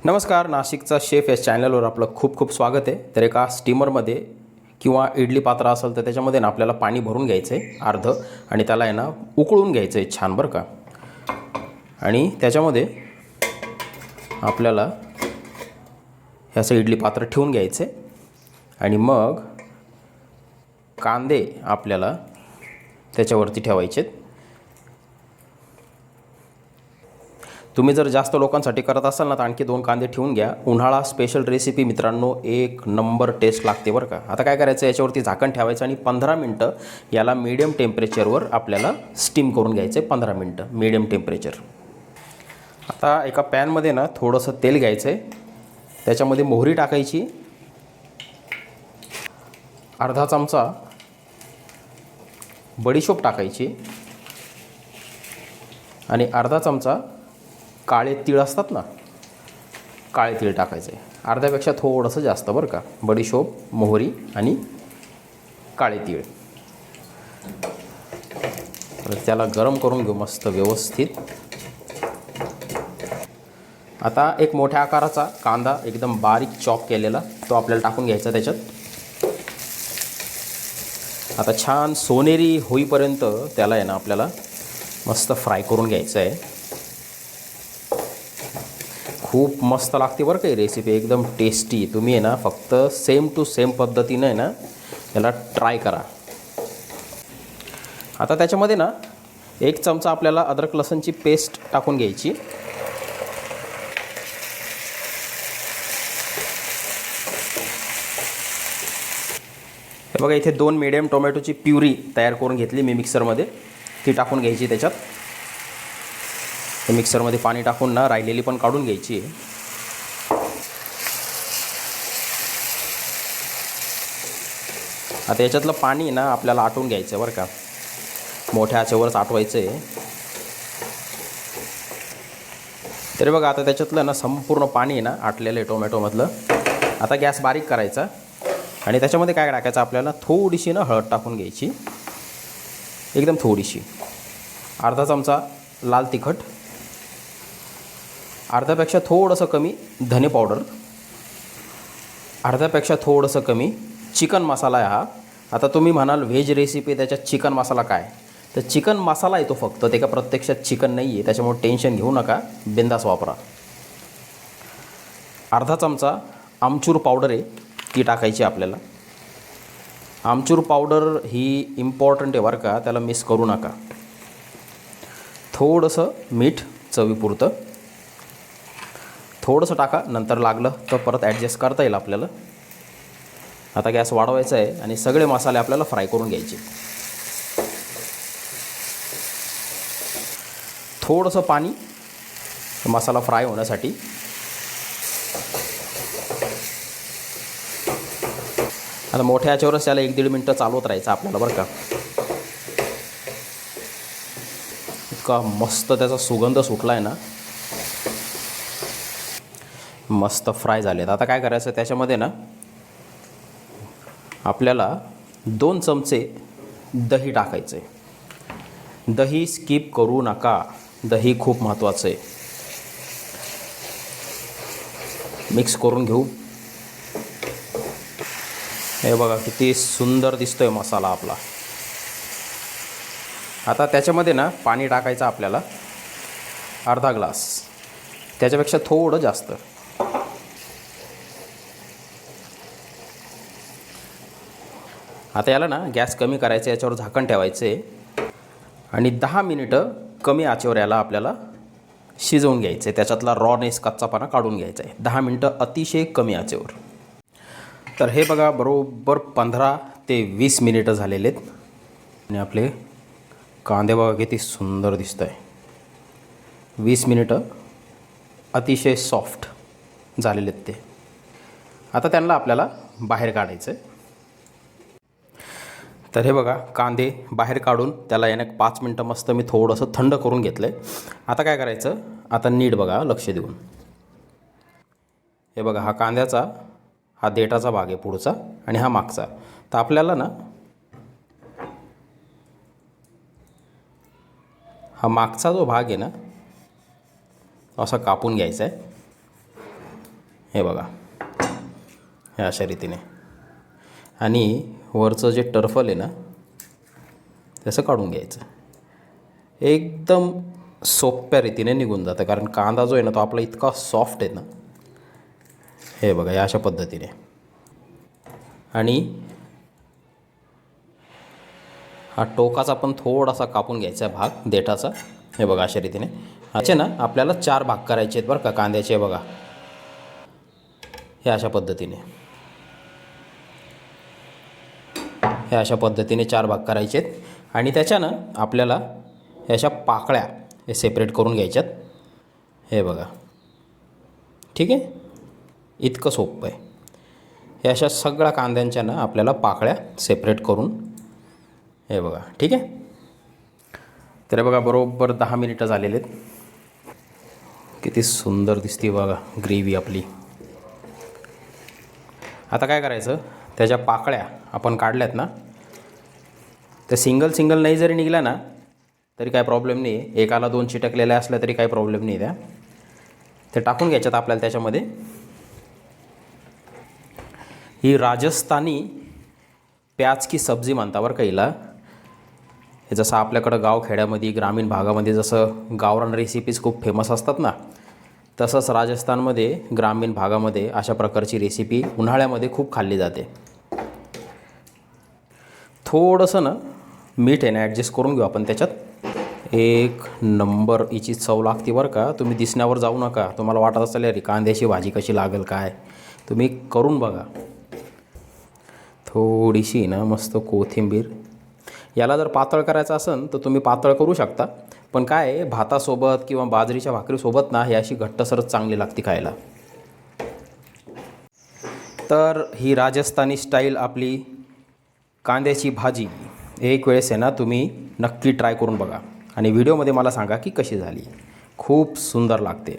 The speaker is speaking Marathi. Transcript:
नमस्कार, नाशिकचा शेफ या चॅनलवर आपलं खूप खूप स्वागत आहे. तर एका स्टीमरमध्ये किंवा इडली पात्र असेल तर त्याच्यामध्ये ना आपल्याला पाणी भरून घ्यायचं आहे अर्धं आणि त्याला आहे ना उकळून घ्यायचं आहे छान बरं का. आणि त्याच्यामध्ये आपल्याला हे असं इडली पात्र ठेवून घ्यायचं आहे आणि मग कांदे आपल्याला त्याच्यावरती ठेवायचे आहेत. तुम्ही जर जास्त लोकांसाठी करत असाल ना तर आणखी 2 कांदे ठेवून घ्या. उन्हाळा स्पेशल रेसिपी मित्रांनो, एक नंबर टेस्ट लागते बरं का. आता काय करायचं, याच्यावरती झाकण ठेवायचं आणि 15 मिनटं याला मीडियम टेम्परेचरवर आपल्याला स्टीम करून घ्यायचं आहे. 15 मिनटं मीडियम टेम्परेचर. आता एका पॅनमध्ये ना थोडंसं तेल घ्यायचं आहे, त्याच्यामध्ये मोहरी टाकायची, अर्धा चमचा बडीशोप टाकायची आणि अर्धा चमचा काळे तीळ असतात ना, काळे तीळ टाकायचे. अर्ध्यापेक्षा थोडंसं जास्त बरं का. बडीशोप, मोहरी आणि काळे तीळ. तर त्याला गरम करून घेऊ मस्त व्यवस्थित. आता एक मोठ्या आकाराचा कांदा एकदम बारीक चॉप केलेला तो आपल्याला टाकून घ्यायचा त्याच्यात. आता छान सोनेरी होईपर्यंत त्याला आहे ना आपल्याला मस्त फ्राय करून घ्यायचं आहे. खूप मस्त लागते बरं का ही रेसिपी, एकदम टेस्टी. तुम्ही आहे ना फक्त सेम टू सेम पद्धतीनं आहे ना याला ट्राय करा. आता त्याच्यामध्ये ना 1 चमचा आपल्याला अद्रक लसूणची पेस्ट टाकून घ्यायची. हे बघा, इथे 2 मीडियम टोमॅटोची प्युरी तयार करून घेतली मी मिक्सरमध्ये, ती टाकून घ्यायची त्याच्यात. मिक्सरमध्ये पाणी टाकून ना राहिलेली पण काढून घ्यायची. आता याच्यातलं पाणी ना आपल्याला आटवून घ्यायचं बरं का, मोठ्या आचेवरच आटवायचं आहे. तरी बघा आता त्याच्यातलं ना संपूर्ण पाणी ना आटलेलं आहे टोमॅटोमधलं. आता गॅस बारीक करायचा आणि त्याच्यामध्ये काय टाकायचं आपल्याला, थोडीशी ना हळद टाकून घ्यायची, एकदम थोडीशी. अर्धा चमचा लाल तिखट, अर्ध्यापेक्षा थोडंसं कमी धने पावडर, अर्ध्यापेक्षा थोडंसं कमी चिकन मसाला आहे हा. आता तुम्ही म्हणाल व्हेज रेसिपी त्याच्यात चिकन मसाला काय, तर चिकन मसाला आहे तो फक्त, ते का प्रत्यक्षात चिकन नाही आहे, त्याच्यामुळे टेन्शन घेऊ नका, बिंदास वापरा. अर्धा चमचा आमचूर पावडर आहे, ती टाकायची आपल्याला. आमचूर पावडर ही इम्पॉर्टंट आहे बरं का, त्याला मिस करू नका. थोडंसं मीठ चवीपुरतं, थोडंसं टाका, नंतर लागलं तर परत ॲडजस्ट करता येईल आपल्याला. आता गॅस वाढवायचा आहे आणि सगळे मसाले आपल्याला फ्राय करून घ्यायचे. थोडंसं पाणी मसाला फ्राय होण्यासाठी. आता मोठ्या आचेवरच त्याला 1-1.5 मिनटं चालवत राहायचं आपल्याला बरं का. इतका मस्त त्याचा सुगंध सुटला आहे ना, मस्त फ्राय झालेत. आता काय करायचं, त्याच्यामध्ये ना आपल्याला 2 चमचे दही टाकायचं आहे. दही स्किप करू नका, दही खूप महत्त्वाचं आहे. मिक्स करून घेऊ. हे बघा किती सुंदर दिसतोय मसाला आपला. आता त्याच्यामध्ये ना पाणी टाकायचं आपल्याला अर्धा ग्लास, त्याच्यापेक्षा थोडं जास्त. आता याला ना गॅस कमी करायचं, याच्यावर झाकण ठेवायचं आहे आणि 10 मिनिटं कमी आचेवर याला आपल्याला शिजवून घ्यायचं आहे. त्याच्यातला रॉनेस, कच्चापणा काढून घ्यायचा आहे. 10 मिनिटं अतिशय कमी आचेवर. तर हे बघा बरोबर 15 ते 20 मिनिटं झालेले आहेत आणि आपले कांदे बघा किती सुंदर दिसत आहे. 20 मिनिटं अतिशय सॉफ्ट झालेले आहेत ते. आता त्यांना आपल्याला बाहेर काढायचं आहे. तर हे बघा कांदे बाहेर काढून त्याला याने 5 मिनटं मस्त मी थोडंसं थंड करून घेतलं आहे. आता काय करायचं, आता नीट बघा लक्ष देऊन. हे बघा हा कांद्याचा हा देठाचा भाग आहे पुढचा आणि हा मागचा. तर आपल्याला ना हा मागचा जो भाग आहे ना असा कापून घ्यायचा आहे हे बघा, ह्या अशा रीतीने. आणि वरचं जे टर्फल आहे ना तसं काढून घ्यायचं. एकदम सोप्या रीतीने निघून जातं, कारण कांदा जो आहे ना तो आपला इतका सॉफ्ट आहे ना. हे बघा या अशा पद्धतीने. आणि हा टोकाचा पण थोडासा कापून घ्यायचा भाग देठाचा. हे बघा अशा रीतीने. ह्याचे ना आपल्याला 4 भाग करायचे आहेत बरं का कांद्याचे. बघा हे अशा पद्धतीने, हे अशा पद्धतीने 4 भाग करायचे आहेत. आणि त्याच्यानं आपल्याला ह्या अशा पाकळ्या हे सेपरेट करून घ्यायच्यात. हे बघा, ठीक आहे. इतकं सोपं आहे. हे अशा सगळ्या कांद्यांच्या ना आपल्याला पाकळ्या सेपरेट करून, हे बघा, ठीक आहे. तर बघा बरोबर 10 मिनिटं झालेले आहेत. किती सुंदर दिसते बघा ग्रेव्ही आपली. आता काय करायचं, त्याच्या पाकळ्या आपण काढल्यात ना, तर सिंगल नाही जरी निघल्या ना तरी काय प्रॉब्लेम नाही आहे. एकाला 2 चिटकलेल्या असल्या तरी काही प्रॉब्लेम नाही. ते टाकून घ्यायच्यात आपल्याला त्याच्यामध्ये. ही राजस्थानी प्याज की सब्जी म्हणता बरं का हिला. हे जसं आपल्याकडं गावखेड्यामध्ये ग्रामीण भागामध्ये जसं गावरान रेसिपीज खूप फेमस असतात ना, तसंच राजस्थानमध्ये ग्रामीण भागामध्ये अशा प्रकारची रेसिपी उन्हाळ्यामध्ये खूप खाल्ली जाते. थोडंसं ना मीठ आहे ना ॲडजस्ट करून घेऊ आपण त्याच्यात. एक नंबर हिची चव लागते बरं का. तुम्ही दिसण्यावर जाऊ नका. तुम्हाला वाटत असेल अरे कांद्याची भाजी कशी लागेल काय, तुम्ही करून बघा. थोडीशी ना मस्त कोथिंबीर. याला जर पातळ करायचं असेल तर तुम्ही पातळ करू शकता, पण काय आहे भातासोबत किंवा बाजरीच्या भाकरीसोबत ना ही अशी घट्टसरच चांगली लागते खायला. तर ही राजस्थानी स्टाईल आपली कांद्याची भाजी एक वेळेस आहे ना तुम्ही नक्की ट्राय करून बघा आणि व्हिडिओमध्ये मला सांगा की कशी झाली. खूप सुंदर लागते.